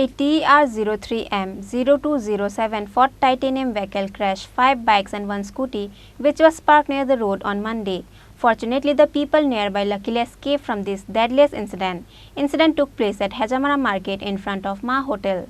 A TR03M 0207 Ford titanium vehicle crashed 5 bikes and 1 scooty, which was parked near the road on Monday. Fortunately, the people nearby luckily escaped from this deadliest incident. Incident took place at Hezamara market in front of Ma Hotel.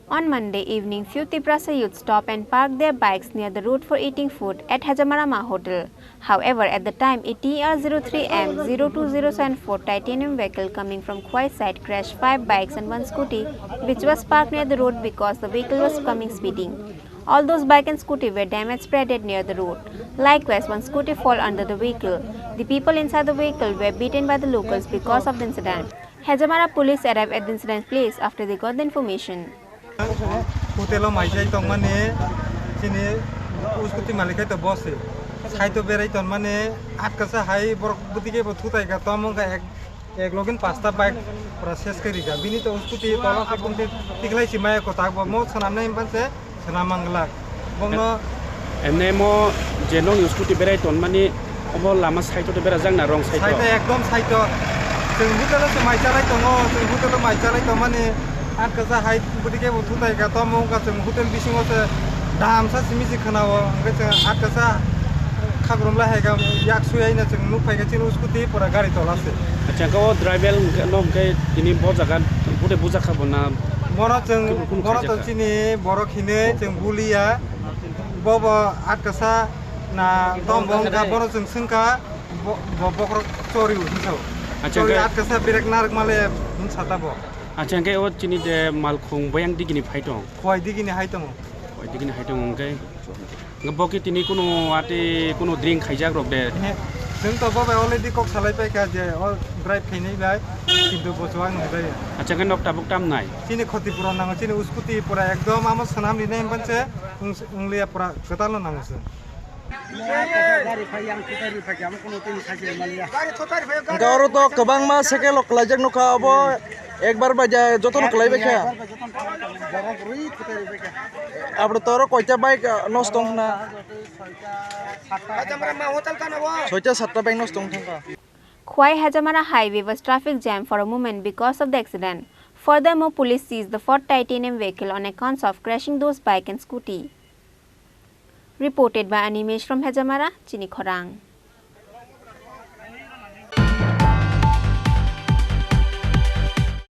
On Monday evening, few Tripura youths stopped and parked their bikes near the road for eating food at Hezamara Hotel. However, at the time, a TR03M 0207 Ford titanium vehicle coming from Khorang side crashed 5 bikes and 1 scooty, which was parked near the road because the vehicle was coming speeding. All those bike and scooty were damaged spreaded near the road. Likewise, 1 scooty fell under the vehicle. The people inside the vehicle were beaten by the locals because of the incident. Hezamara police arrived at the incident place after they got the information. Hotel maisai tongmane Chini scooty malikai to boss sai to berai tongmane atkasa hai borok budike bothutai ga tomonga ek login pasta bike process kari ga bini to scooty tolo kapungte tiklai simaya ko tagbo mo sanamna impanse sanamangla bongno ene mo jenong scooty berai tongmane obo lama sai to bera jangna rong sai to ekdom sai to जों hotel se maichalai tongo जों hotel maichalai tongmane atkasa hai budike bothutai ga tomonga जों hotel bisingo se damsa simisi khanao ngai जों atkasa खाग्रमला हैगा याकसुयाइना जों नुफायगा चिन scooty परा गाड़ी तलासे अच्छा को ड्राइवर नो के तिनी बहुत जगह बुटे बुजा खाबना मरा तो चिनी बरखिने जों बुलिया बबो आटकसा ना तमबंग का बरो जों संका बकर चोरी उठिसौ अच्छा के आटकसा ब्रेक नारक माले हुनसाताबो अच्छा के ओ चिनी दे मालखुं बयां दिगिनि फाइतो खय दिगिनि हाइतम खय दिगिनि हाइतो के ngeboki tini kuno ate kuno drink khaijak rok de जों तो बाबा अलरेडी कक सालाय पाइका जे अल ड्राइव खैनै बाय किन्तु बसवा नंगै अच्छा के नक टाबुक टाम नाय चिनि खतिपुरा नांगो चिनि स्कुटी पुरा एकदम आम सनाम लिनाय बनसे उंगलिया पुरा गताल नांगोसो गारो तो कबांग मा सेके लकलाजक नखा अब एक बार बाजा जतो नखलाय बेखा अब तोरो कयटा बाइक नष्ट दंना सयटा सातटा बाइक नष्ट दंथांका Khorang-Hezamara highway was traffic jam for a moment because of the accident. Furthermore, police seized the Ford titanium vehicle on accounts of crashing those bike and scooty. Reported by Animesh from Hezamara, Chini Khorang.